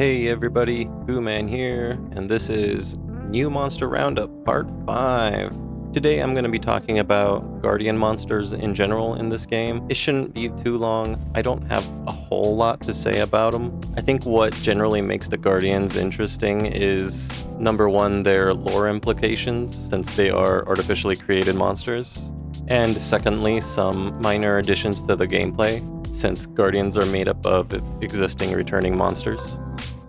Hey everybody, Booman here, and this is New Monster Roundup Part 5. Today I'm going to be talking about Guardian monsters in general in this game. It shouldn't be too long. I don't have a whole lot to say about them. I think what generally makes the Guardians interesting is, number one, their lore implications, since they are artificially created monsters. And secondly, some minor additions to the gameplay, since Guardians are made up of existing returning monsters.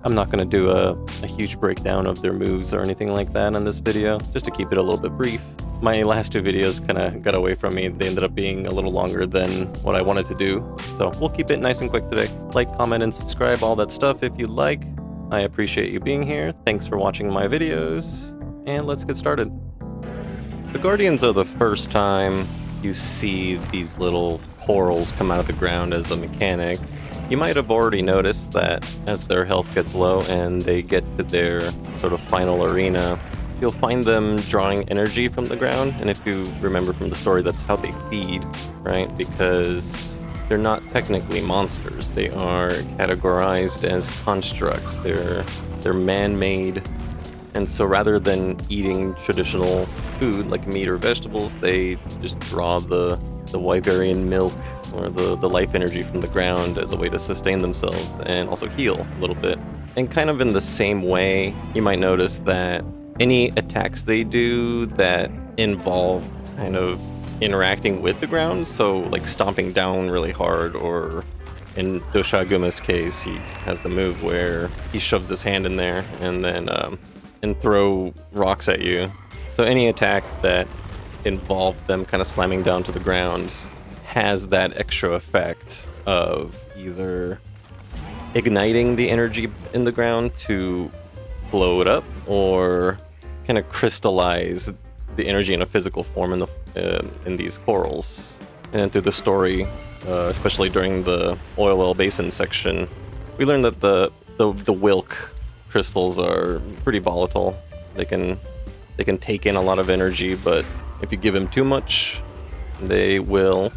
I'm not going to do a huge breakdown of their moves or anything like that in this video, just to keep it a little bit brief. My last two videos kind of got away from me. They ended up being a little longer than what I wanted to do, so we'll keep it nice and quick today. Like, comment, and subscribe, all that stuff if you like. I appreciate you being here. Thanks for watching my videos, and let's get started. The Guardians are the first time you see these little corals come out of the ground as a mechanic. You might have already noticed that as their health gets low and they get to their sort of final arena, you'll find them drawing energy from the ground. And if you remember from the story, that's how they feed, right? Because they're not technically monsters. They are categorized as constructs. They're man-made. And so rather than eating traditional food like meat or vegetables, they just draw the Wyverian milk or the life energy from the ground as a way to sustain themselves and also heal a little bit. And kind of in the same way, you might notice that any attacks they do that involve kind of interacting with the ground, so like stomping down really hard, or in Doshaguma's case, he has the move where he shoves his hand in there and then and throw rocks at you. So any attack that involved them kind of slamming down to the ground has that extra effect of either igniting the energy in the ground to blow it up, or kind of crystallize the energy in a physical form in these corals. And through the story, especially during the oil well basin section, we learned that the Wilk crystals are pretty volatile. They can take in a lot of energy, but if you give them too much, they will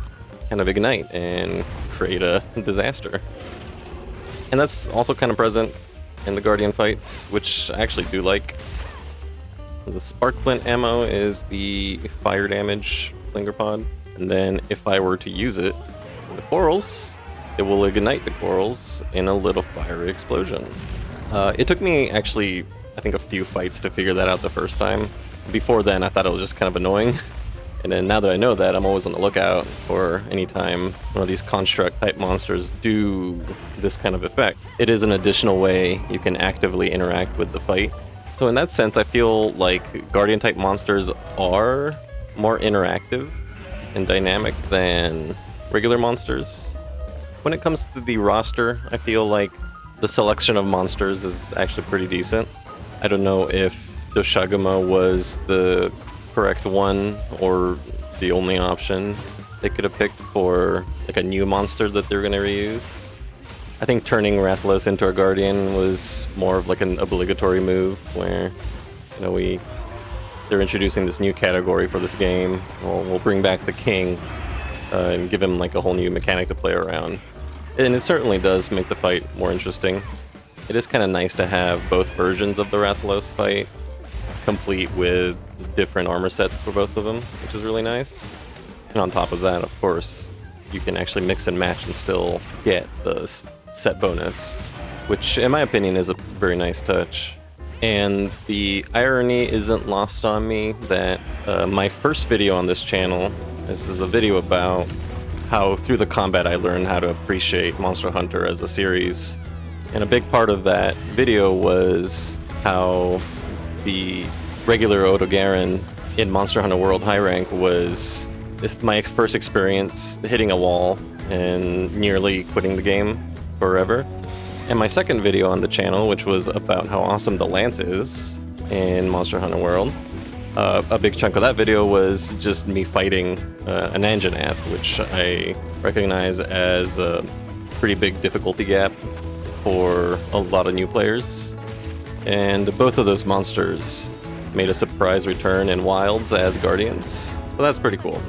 kind of ignite and create a disaster. And that's also kind of present in the Guardian fights, which I actually do like. The Spark Flint ammo is the fire damage Slinger Pod, and then if I were to use it with the corals, it will ignite the corals in a little fiery explosion. It took me actually, I think, a few fights to figure that out the first time. Before then, I thought it was just kind of annoying. And then now that I know that, I'm always on the lookout for any time one of these construct type monsters do this kind of effect. It is an additional way you can actively interact with the fight. So in that sense, I feel like Guardian type monsters are more interactive and dynamic than regular monsters. When it comes to the roster, I feel like the selection of monsters is actually pretty decent. I don't know if Doshaguma was the correct one or the only option they could have picked for like a new monster that they're going to reuse. I think turning Rathalos into a Guardian was more of like an obligatory move where, you know, they're introducing this new category for this game. We'll bring back the king and give him like a whole new mechanic to play around. And it certainly does make the fight more interesting. It is kind of nice to have both versions of the Rathalos fight, complete with different armor sets for both of them, which is really nice. And on top of that, of course, you can actually mix and match and still get the set bonus, which in my opinion is a very nice touch. And the irony isn't lost on me that my first video on this channel, this is a video about how through the combat I learned how to appreciate Monster Hunter as a series. And a big part of that video was how the regular Odogaron in Monster Hunter World High Rank was my first experience hitting a wall and nearly quitting the game forever. And my second video on the channel, which was about how awesome the lance is in Monster Hunter World, a big chunk of that video was just me fighting an Anjanath, which I recognize as a pretty big difficulty gap for a lot of new players. And both of those monsters made a surprise return in Wilds as Guardians. So that's pretty cool.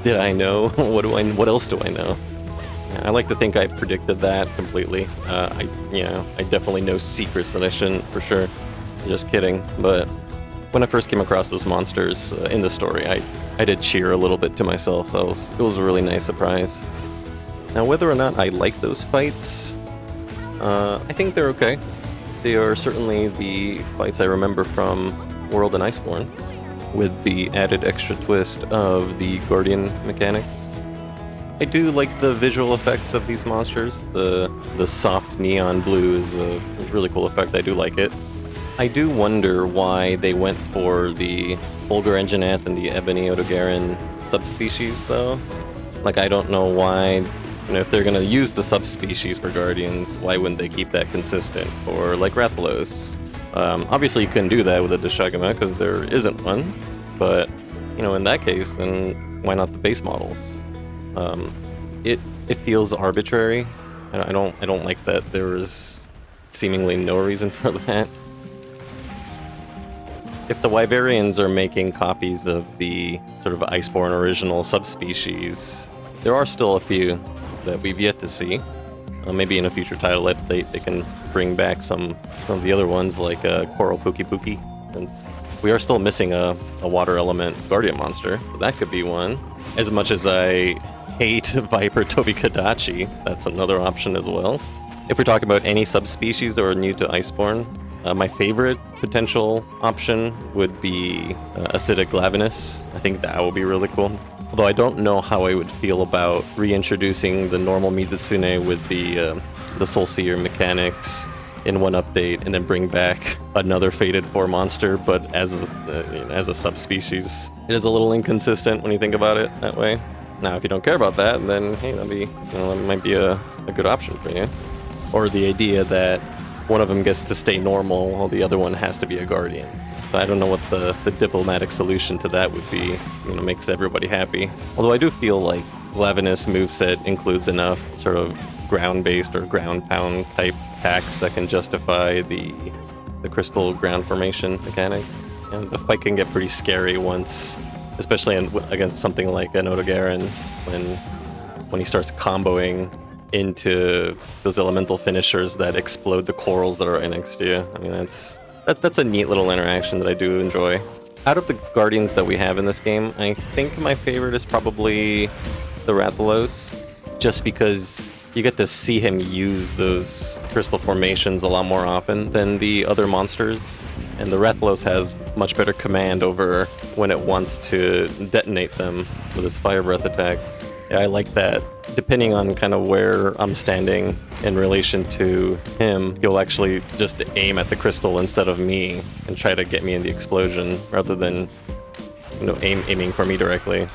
Did I know? What else do I know? I like to think I predicted that completely. I definitely know secrets that I shouldn't, for sure. Just kidding. But when I first came across those monsters in the story, I did cheer a little bit to myself. It was a really nice surprise. Now, whether or not I like those fights, I think they're okay. They are certainly the fights I remember from World and Iceborne, with the added extra twist of the Guardian mechanics. I do like the visual effects of these monsters. The soft neon blue is a really cool effect. I do like it. I do wonder why they went for the Fulgur Engineath and the Ebony Odogaran subspecies, though. Like, I don't know why, if they're gonna use the subspecies for Guardians, why wouldn't they keep that consistent? Or like Rathalos. Obviously you couldn't do that with a Deshagama because there isn't one, but, in that case, then why not the base models? It feels arbitrary. I don't like that there is seemingly no reason for that. If the Wyverians are making copies of the sort of Iceborne original subspecies, there are still a few that we've yet to see. Maybe in a future title they can bring back some of the other ones, like Coral Pookie Pookie, since we are still missing a water element guardian monster. So that could be one. As much as I hate Viper Tobikadachi, that's another option as well. If we're talking about any subspecies that are new to Iceborne, my favorite potential option would be Acidic Glavenus. I think that would be really cool. Although I don't know how I would feel about reintroducing the normal Mizutsune with the Soul Seer mechanics in one update, and then bring back another Fated 4 monster, but as a subspecies. It is a little inconsistent when you think about it that way. Now, if you don't care about that, then hey, that might be a good option for you. Or the idea that one of them gets to stay normal while the other one has to be a guardian. So I don't know what the diplomatic solution to that would be. Makes everybody happy. Although I do feel like Glavenus moveset includes enough sort of ground-based or ground-pound type attacks that can justify the crystal ground formation mechanic. And the fight can get pretty scary once, especially against something like an Odogaran, when he starts comboing into those elemental finishers that explode the corals that are right next to you. I mean, that's a neat little interaction that I do enjoy. Out of the Guardians that we have in this game, I think my favorite is probably the Rathalos, just because you get to see him use those crystal formations a lot more often than the other monsters. And the Rathalos has much better command over when it wants to detonate them with its fire breath attacks. Yeah, I like that. Depending on kind of where I'm standing in relation to him, he'll actually just aim at the crystal instead of me and try to get me in the explosion rather than, aiming for me directly.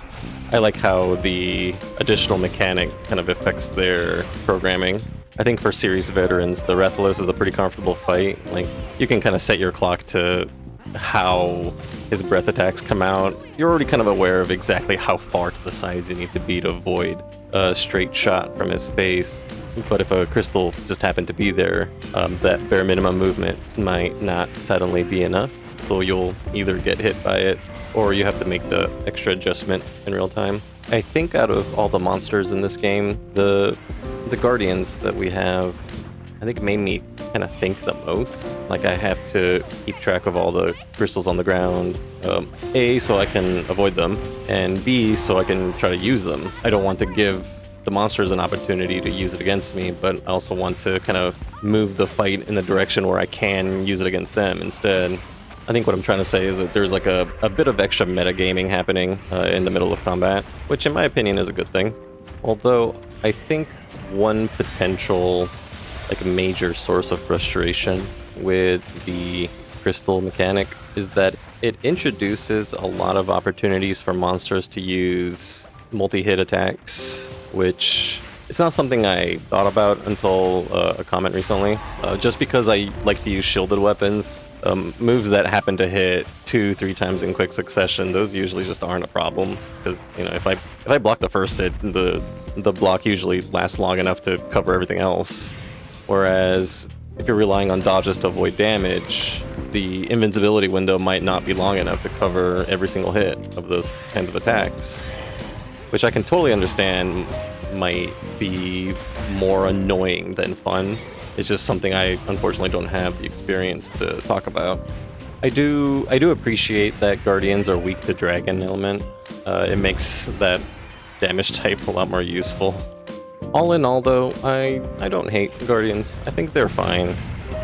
I like how the additional mechanic kind of affects their programming. I think for series veterans, the Rathalos is a pretty comfortable fight. Like, you can kind of set your clock to how his breath attacks come out. You're already kind of aware of exactly how far to the sides you need to be to avoid a straight shot from his face. But if a crystal just happened to be there, that bare minimum movement might not suddenly be enough. So you'll either get hit by it, or you have to make the extra adjustment in real time. I think out of all the monsters in this game, the Guardians that we have, I think made me kind of think the most. Like, I have to keep track of all the crystals on the ground. A, so I can avoid them, and B, so I can try to use them. I don't want to give the monsters an opportunity to use it against me, but I also want to kind of move the fight in the direction where I can use it against them instead. I think what I'm trying to say is that there's like a bit of extra metagaming happening in the middle of combat, which in my opinion is a good thing. Although I think one potential major source of frustration with the crystal mechanic is that it introduces a lot of opportunities for monsters to use multi-hit attacks, which it's not something I thought about until a comment recently. Just because I like to use shielded weapons, moves that happen to hit 2-3 times in quick succession, those usually just aren't a problem. Because if I block the first hit, the block usually lasts long enough to cover everything else. Whereas if you're relying on dodges to avoid damage, the invincibility window might not be long enough to cover every single hit of those kinds of attacks. Which I can totally understand might be more annoying than fun. It's just something I unfortunately don't have the experience to talk about. I do appreciate that Guardians are weak to Dragon element. It makes that damage type a lot more useful. All in all, though, I don't hate Guardians. I think they're fine.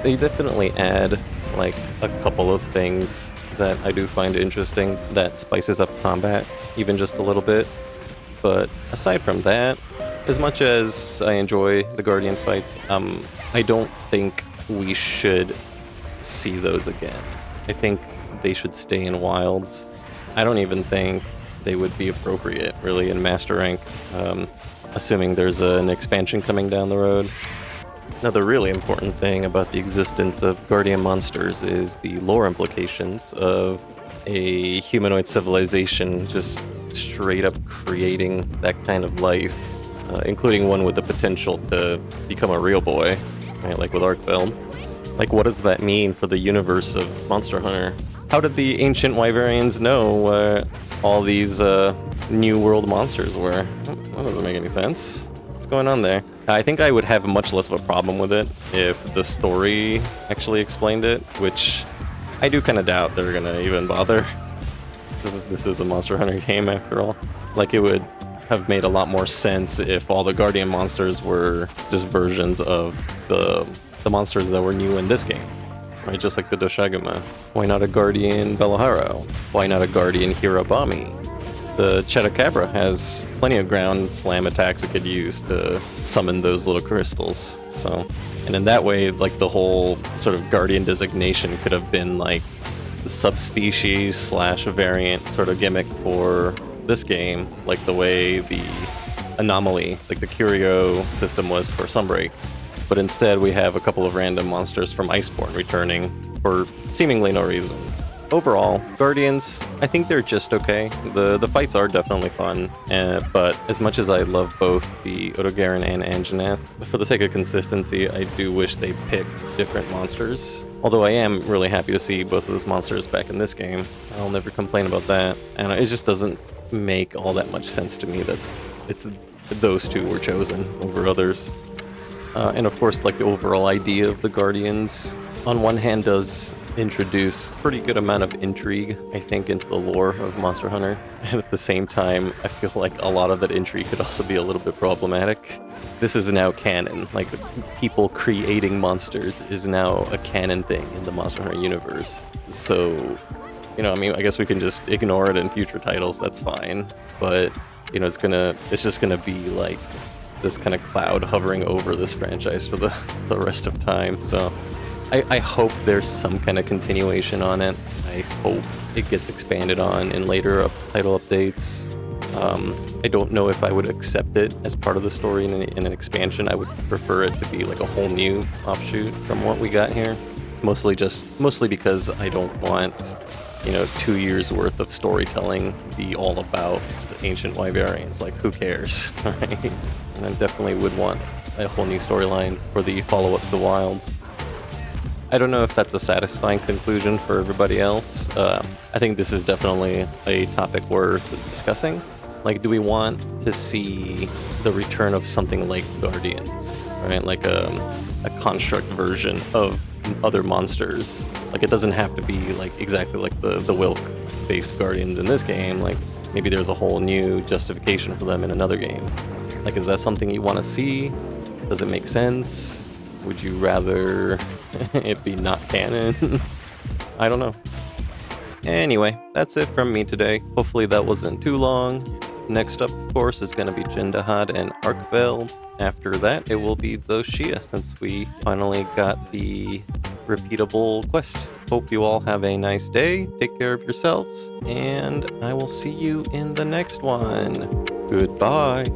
They definitely add like a couple of things that I do find interesting that spices up combat even just a little bit. But aside from that, as much as I enjoy the Guardian fights, I don't think we should see those again. I think they should stay in Wilds. I don't even think they would be appropriate, really, in Master Rank, assuming there's an expansion coming down the road. Another really important thing about the existence of Guardian monsters is the lore implications of a humanoid civilization just straight up creating that kind of life, including one with the potential to become a real boy, right? Like with Arkfeld. Like, what does that mean for the universe of Monster Hunter? How did the ancient Wyverians know where all these new world monsters were? That doesn't make any sense. What's going on there? I think I would have much less of a problem with it if the story actually explained it, which I do kind of doubt they're gonna even bother. This is a Monster Hunter game after all. Like, it would have made a lot more sense if all the Guardian monsters were just versions of the monsters that were new in this game. Right, just like the Doshaguma. Why not a Guardian Belaharo? Why not a Guardian Hirabami? The Chedakabra has plenty of ground slam attacks it could use to summon those little crystals. So, and in that way, like, the whole sort of Guardian designation could have been like the subspecies / variant sort of gimmick for this game, like the way the anomaly, like the Curio system was for Sunbreak. But instead we have a couple of random monsters from Iceborne returning for seemingly no reason. Overall, Guardians, I think they're just okay. The fights are definitely fun, but as much as I love both the Odogaron and Anjanath, for the sake of consistency, I do wish they picked different monsters. Although I am really happy to see both of those monsters back in this game. I'll never complain about that. And it just doesn't make all that much sense to me that those two were chosen over others. And of course, like, the overall idea of the Guardians, on one hand, does introduce a pretty good amount of intrigue, I think, into the lore of Monster Hunter. And at the same time, I feel like a lot of that intrigue could also be a little bit problematic. This is now canon. Like, people creating monsters is now a canon thing in the Monster Hunter universe. So, you know, I mean, I guess we can just ignore it in future titles, that's fine. But, you know, it's just gonna be like this kind of cloud hovering over this franchise for the rest of time. So I hope there's some kind of continuation on it. I hope it gets expanded on in later title updates. I don't know if I would accept it as part of the story in an expansion. I would prefer it to be like a whole new offshoot from what we got here. Mostly because I don't want, you know, 2 years worth of storytelling be all about the ancient Wyverians. Like, who cares, right? And I definitely would want a whole new storyline for the follow-up to Wilds. I don't know if that's a satisfying conclusion for everybody else. I think this is definitely a topic worth discussing. Like, do we want to see the return of something like Guardians, right? Like a construct version of other monsters. Like, it doesn't have to be like exactly like the Wilk-based Guardians in this game. Like, maybe there's a whole new justification for them in another game. Like, is that something you want to see? Does it make sense? Would you rather it be not canon? I don't know. Anyway, that's it from me today. Hopefully that wasn't too long. Next up, of course, is going to be Jindahad and Arkfeld. After that, it will be Zoshia, since we finally got the repeatable quest. Hope you all have a nice day. Take care of yourselves, and I will see you in the next one. Goodbye.